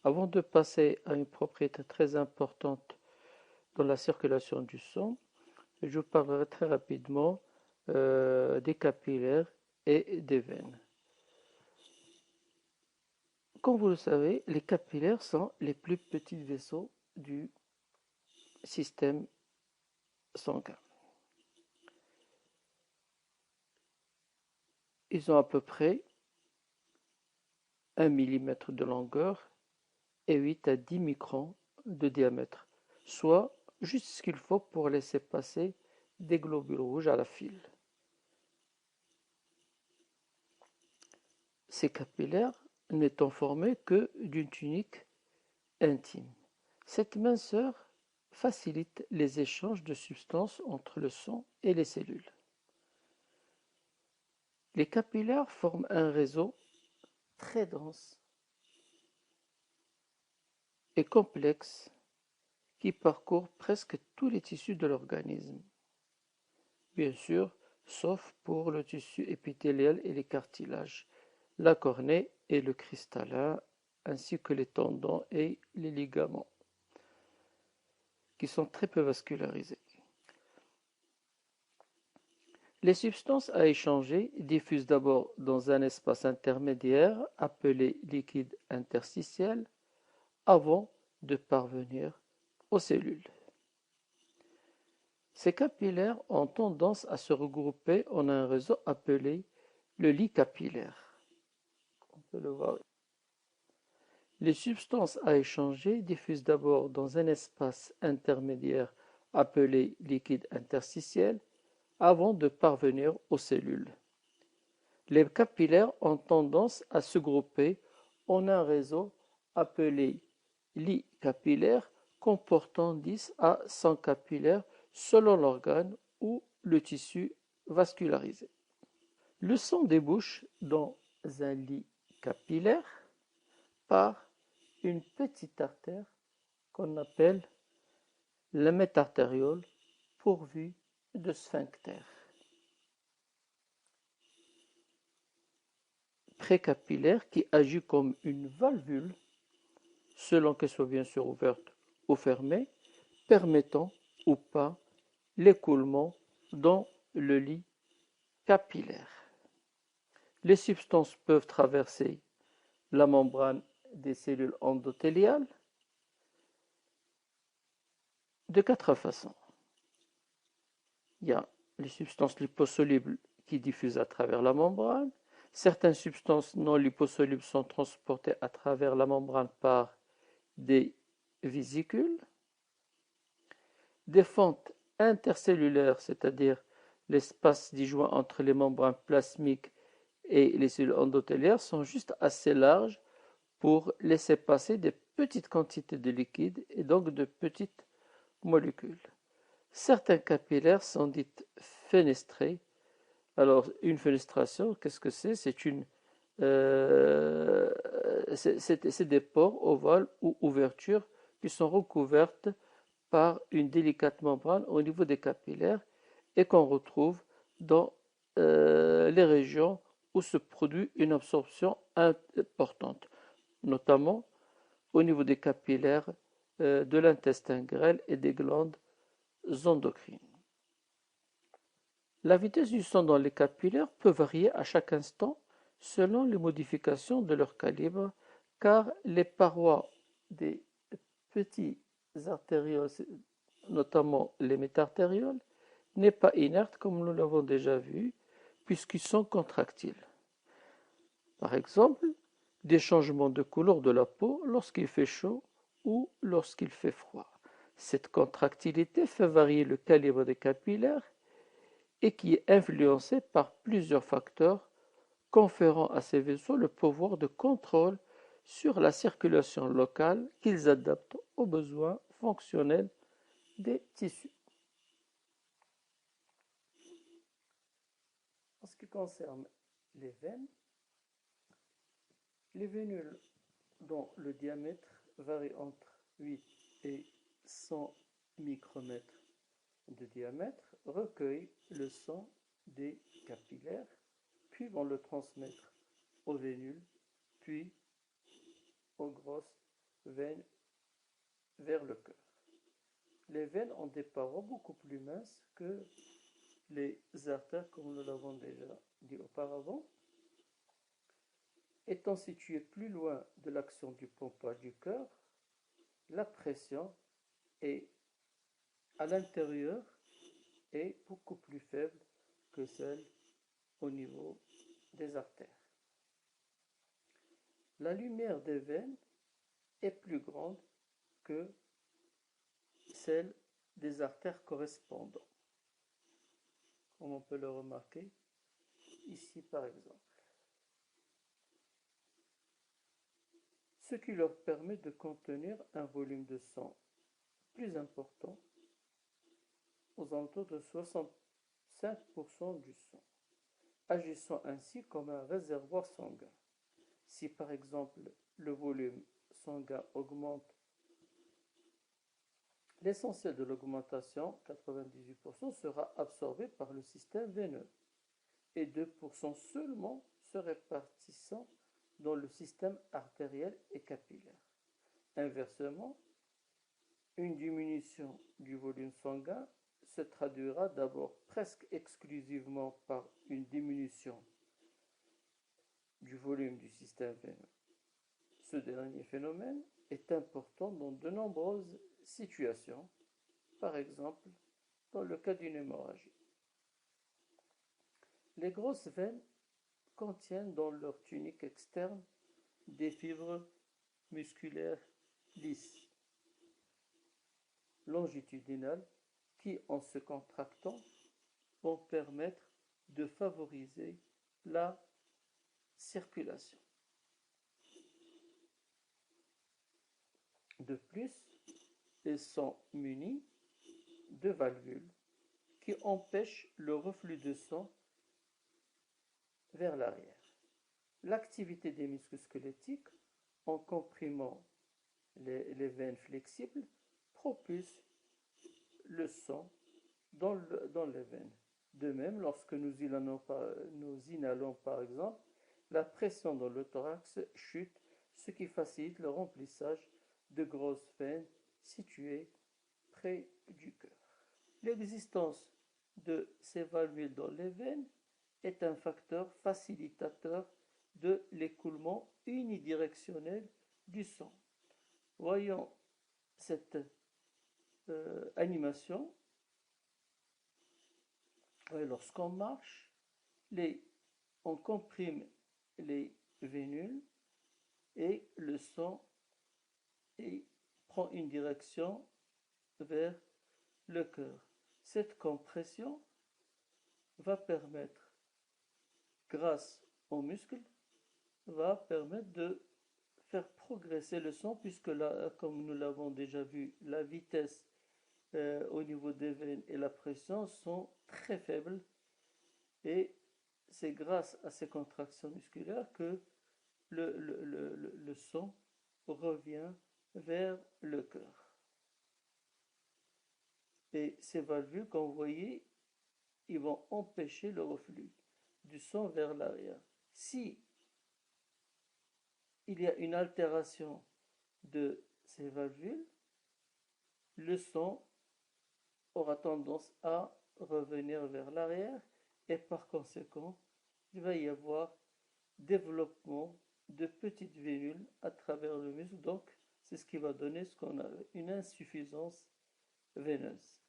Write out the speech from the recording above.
Avant de passer à une propriété très importante dans la circulation du sang, je vous parlerai très rapidement des capillaires et des veines. Comme vous le savez, les capillaires sont les plus petits vaisseaux du système sanguin. Ils ont à peu près 1 millimètre de longueur et 8 à 10 microns de diamètre, soit juste ce qu'il faut pour laisser passer des globules rouges à la file. Ces capillaires n'étant formés que d'une tunique intime. Cette minceur facilite les échanges de substances entre le sang et les cellules. Les capillaires forment un réseau très dense et complexe qui parcourt presque tous les tissus de l'organisme, bien sûr, sauf pour le tissu épithélial et les cartilages, la cornée et le cristallin, ainsi que les tendons et les ligaments, qui sont très peu vascularisés. Les substances à échanger diffusent d'abord dans un espace intermédiaire appelé liquide interstitiel avant de parvenir aux cellules. Ces capillaires ont tendance à se regrouper en un réseau appelé le lit capillaire. On peut le voir. Les substances à échanger diffusent d'abord dans un espace intermédiaire appelé liquide interstitiel avant de parvenir aux cellules. Les capillaires ont tendance à se grouper en un réseau appelé lit capillaire comportant 10 à 100 capillaires selon l'organe ou le tissu vascularisé. Le sang débouche dans un lit capillaire par une petite artère qu'on appelle la métartériole pourvue de sphincter. Précapillaire qui agit comme une valvule, selon qu'elle soit bien sûr ouverte ou fermée, permettant ou pas l'écoulement dans le lit capillaire. Les substances peuvent traverser la membrane des cellules endothéliales de 4 façons. Il y a les substances liposolubles qui diffusent à travers la membrane. Certaines substances non liposolubles sont transportées à travers la membrane par des vésicules. Des fentes intercellulaires, c'est-à-dire l'espace disjoint entre les membranes plasmiques et les cellules endothéliales, sont juste assez larges pour laisser passer des petites quantités de liquide et donc de petites molécules. Certains capillaires sont dits fenestrés. Alors, une fenestration, qu'est-ce que c'est? C'est des pores ovales ou ouvertures qui sont recouvertes par une délicate membrane au niveau des capillaires et qu'on retrouve dans les régions où se produit une absorption importante, notamment au niveau des capillaires de l'intestin grêle et des glandes endocrines. La vitesse du sang dans les capillaires peut varier à chaque instant selon les modifications de leur calibre, car les parois des petits artérioles, notamment les métartérioles, n'est pas inerte comme nous l'avons déjà vu, puisqu'ils sont contractiles. Par exemple, des changements de couleur de la peau lorsqu'il fait chaud ou lorsqu'il fait froid. Cette contractilité fait varier le calibre des capillaires et qui est influencé par plusieurs facteurs conférant à ces vaisseaux le pouvoir de contrôle sur la circulation locale qu'ils adaptent aux besoins fonctionnels des tissus. En ce qui concerne les veines, les vénules dont le diamètre varie entre 8 et 100 micromètres de diamètre recueillent le sang des capillaires, puis vont le transmettre aux vénules, puis aux grosses veines vers le cœur. Les veines ont des parois beaucoup plus minces que les artères, comme nous l'avons déjà dit auparavant. Étant situées plus loin de l'action du pompage du cœur, la pression est à l'intérieur est beaucoup plus faible que celle au niveau des artères. La lumière des veines est plus grande que celle des artères correspondantes, comme on peut le remarquer ici par exemple. Ce qui leur permet de contenir un volume de sang plus important, aux alentours de 65% du sang, agissant ainsi comme un réservoir sanguin. Si par exemple le volume sanguin augmente, l'essentiel de l'augmentation, 98%, sera absorbé par le système veineux et 2% seulement se répartissant dans le système artériel et capillaire. Inversement, une diminution du volume sanguin se traduira d'abord presque exclusivement par une diminution du volume du système veineux. Ce dernier phénomène est important dans de nombreuses situations, par exemple dans le cas d'une hémorragie. Les grosses veines contiennent dans leur tunique externe des fibres musculaires lisses, longitudinales, qui, en se contractant, vont permettre de favoriser la circulation. De plus, elles sont munies de valvules qui empêchent le reflux de sang vers l'arrière. L'activité des muscles squelettiques, en comprimant les veines flexibles, propulse le sang dans les veines. De même, lorsque nous inhalons par exemple, la pression dans le thorax chute, ce qui facilite le remplissage de grosses veines situées près du cœur. L'existence de ces valvules dans les veines est un facteur facilitateur de l'écoulement unidirectionnel du sang. Voyons cette animation. Lorsqu'on marche, on comprime les vénules et le sang prend une direction vers le cœur. Cette compression va permettre, grâce aux muscles, va permettre de faire progresser le sang, puisque là, comme nous l'avons déjà vu, la vitesse au niveau des veines et la pression sont très faibles, et c'est grâce à ces contractions musculaires que le sang revient vers le cœur. Et ces valvules, comme vous voyez, ils vont empêcher le reflux du sang vers l'arrière. Si il y a une altération de ces valvules, le sang aura tendance à revenir vers l'arrière et par conséquent, il va y avoir développement de petites vénules à travers le muscle. Donc, c'est ce qui va donner ce qu'on a une insuffisance veineuse.